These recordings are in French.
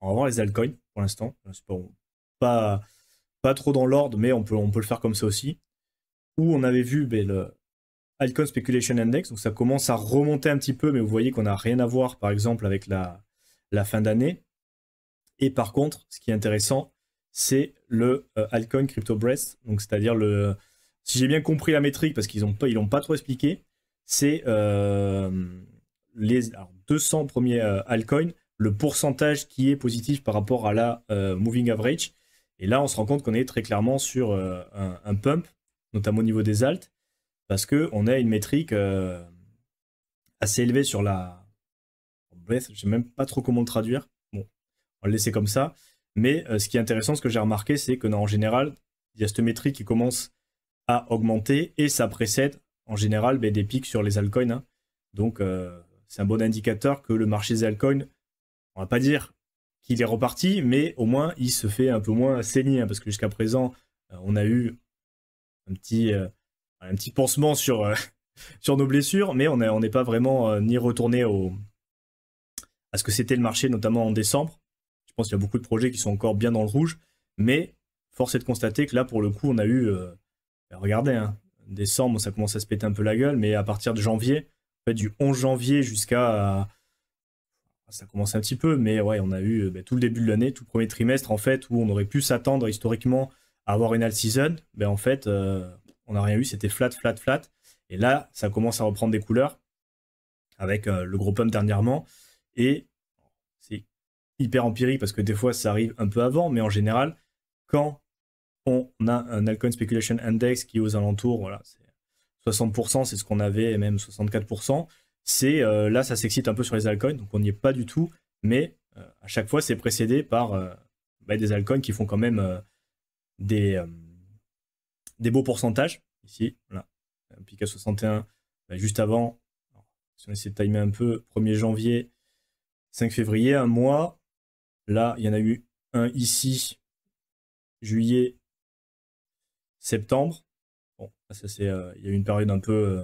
On va voir les altcoins pour l'instant. C'est pas trop dans l'ordre, mais on peut le faire comme ça aussi. Où on avait vu le Altcoin Speculation Index, donc ça commence à remonter un petit peu, mais vous voyez qu'on n'a rien à voir, par exemple, avec la fin d'année. Et par contre, ce qui est intéressant, c'est le Altcoin Crypto Breast, donc c'est-à-dire si j'ai bien compris la métrique, parce qu'ils l'ont pas trop expliqué, c'est les 200 premiers altcoins, le pourcentage qui est positif par rapport à la moving average. Et là, on se rend compte qu'on est très clairement sur un pump, notamment au niveau des alts, parce qu'on a une métrique assez élevée sur la breath. Je ne sais même pas trop comment le traduire. Bon, on va le laisser comme ça. Mais ce qui est intéressant, ce que j'ai remarqué, c'est que en général, il y a cette métrique qui commence à augmenter et ça précède en général des pics sur les altcoins. Hein. Donc, c'est un bon indicateur que le marché des altcoins, on va pas dire qu'il est reparti, mais au moins, il se fait un peu moins saigner. Hein, parce que jusqu'à présent, on a eu un petit pansement sur nos blessures, mais on n'est pas vraiment ni retourné à ce que c'était le marché, notamment en décembre. Je pense qu'il y a beaucoup de projets qui sont encore bien dans le rouge, mais force est de constater que là, pour le coup, on a eu... regardez, hein, décembre, ça commence à se péter un peu la gueule, mais à partir de janvier, en fait, du 11 janvier jusqu'à... ça commence un petit peu, mais ouais, on a eu tout le début de l'année, tout le premier trimestre, en fait, où on aurait pu s'attendre historiquement à avoir une alt season. En fait, on n'a rien eu, c'était flat, flat, flat. Et là, ça commence à reprendre des couleurs avec le gros pump dernièrement. Et c'est hyper empirique parce que des fois, ça arrive un peu avant, mais en général, quand on a un Altcoin Speculation Index qui est aux alentours, voilà, c'est 60%, c'est ce qu'on avait, et même 64%. Là, ça s'excite un peu sur les altcoins, donc on n'y est pas du tout, mais à chaque fois, c'est précédé par des altcoins qui font quand même des beaux pourcentages. Ici, voilà, un pic à 61, juste avant, si on essaie de timer un peu, 1er janvier, 5 février, un mois. Là, il y en a eu un ici, juillet, septembre. Bon, ça c'est, il y a eu une période un peu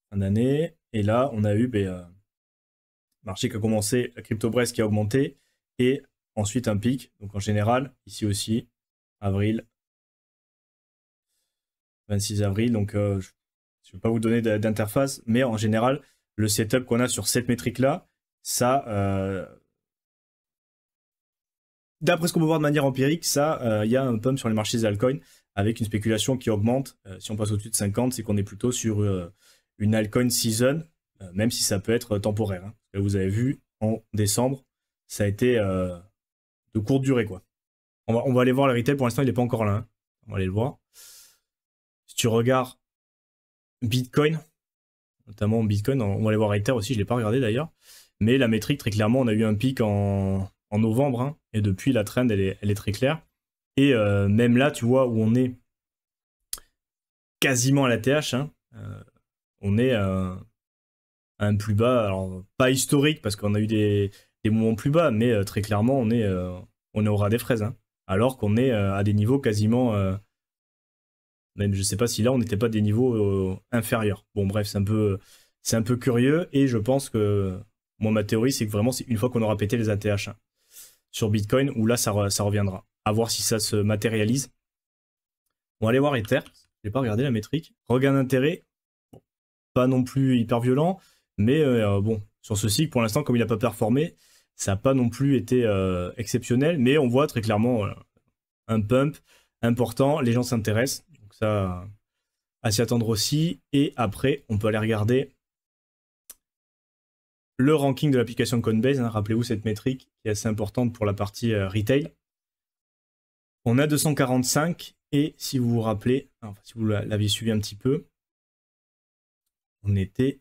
fin d'année. Et là, on a eu marché qui a commencé, la crypto-breast qui a augmenté, et ensuite un pic. Donc en général, ici aussi, avril, 26 avril. Donc je ne vais pas vous donner d'interface, mais en général, le setup qu'on a sur cette métrique-là, ça, d'après ce qu'on peut voir de manière empirique, ça, il y a un pump sur les marchés des altcoins avec une spéculation qui augmente. Si on passe au-dessus de 50, c'est qu'on est plutôt sur une altcoin season, même si ça peut être temporaire. Hein. Vous avez vu, en décembre, ça a été de courte durée, quoi. On va aller voir le retail. Pour l'instant, il n'est pas encore là. Hein. On va aller le voir. Si tu regardes Bitcoin, notamment Bitcoin, on va aller voir Ether aussi, je ne l'ai pas regardé d'ailleurs. Mais la métrique, très clairement, on a eu un pic en novembre, hein, et depuis, la trend, elle est très claire. Et même là, tu vois, où on est quasiment à la TH, hein, on est à un plus bas, alors pas historique, parce qu'on a eu des moments plus bas, mais très clairement, on est au ras des fraises, hein, alors qu'on est à des niveaux quasiment... même je sais pas si là, on n'était pas des niveaux inférieurs. Bon, bref, c'est un peu curieux, et je pense que... Moi, ma théorie, c'est que vraiment, c'est une fois qu'on aura pété les ATH, hein, sur Bitcoin, où là, ça reviendra. À voir si ça se matérialise. On va aller voir Ether. Je n'ai pas regardé la métrique. Regain d'intérêt, bon, pas non plus hyper violent, mais bon, sur ce cycle, pour l'instant, comme il n'a pas performé, ça n'a pas non plus été exceptionnel, mais on voit très clairement un pump important, les gens s'intéressent, donc ça, à s'y attendre aussi. Et après, on peut aller regarder le ranking de l'application Coinbase, hein, rappelez-vous cette métrique qui est assez importante pour la partie retail. On a 245, et si vous vous rappelez, enfin, si vous l'aviez suivi un petit peu, on était...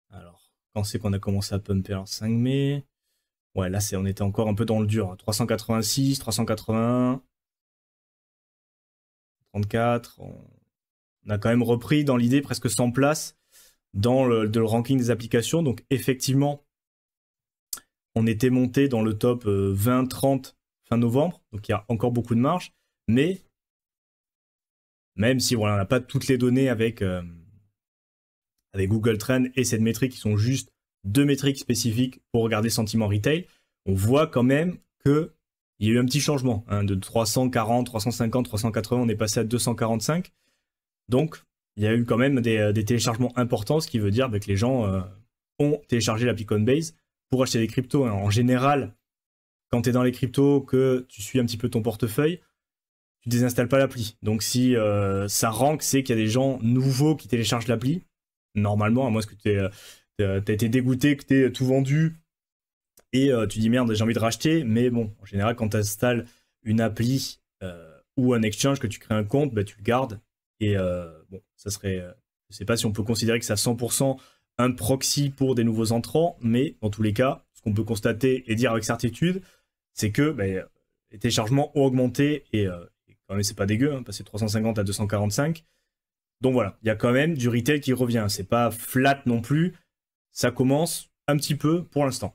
Alors, quand c'est qu'on a commencé à pumper? Alors, 5 mai... Ouais, là, on était encore un peu dans le dur. 386, 381, 34. On a quand même repris dans l'idée presque 100 places dans le ranking des applications. Donc, effectivement, on était monté dans le top 20-30 fin novembre. Donc, il y a encore beaucoup de marge. Mais, même si voilà, on n'a pas toutes les données avec Google Trends et cette métrique qui sont juste deux métriques spécifiques pour regarder sentiment retail, on voit quand même que il y a eu un petit changement, hein, de 340, 350, 380, on est passé à 245. Donc, il y a eu quand même des téléchargements importants, ce qui veut dire que les gens ont téléchargé l'appli Coinbase pour acheter des cryptos. Hein. En général, quand tu es dans les cryptos, que tu suis un petit peu ton portefeuille, tu désinstalles pas l'appli. Donc, si ça rank, c'est qu'il y a des gens nouveaux qui téléchargent l'appli. Normalement, à moins que tu as été dégoûté, que tu aies tout vendu, et tu dis merde, j'ai envie de racheter, mais bon, en général, quand tu installes une appli ou un exchange, que tu crées un compte, bah, tu le gardes. Et bon, ça serait, je sais pas si on peut considérer que c'est à 100% un proxy pour des nouveaux entrants, mais dans tous les cas, ce qu'on peut constater et dire avec certitude, c'est que bah, les téléchargements ont augmenté et quand même, c'est pas dégueu, hein, passer de 350 à 245. Donc voilà, il y a quand même du retail qui revient. C'est pas flat non plus, ça commence un petit peu pour l'instant.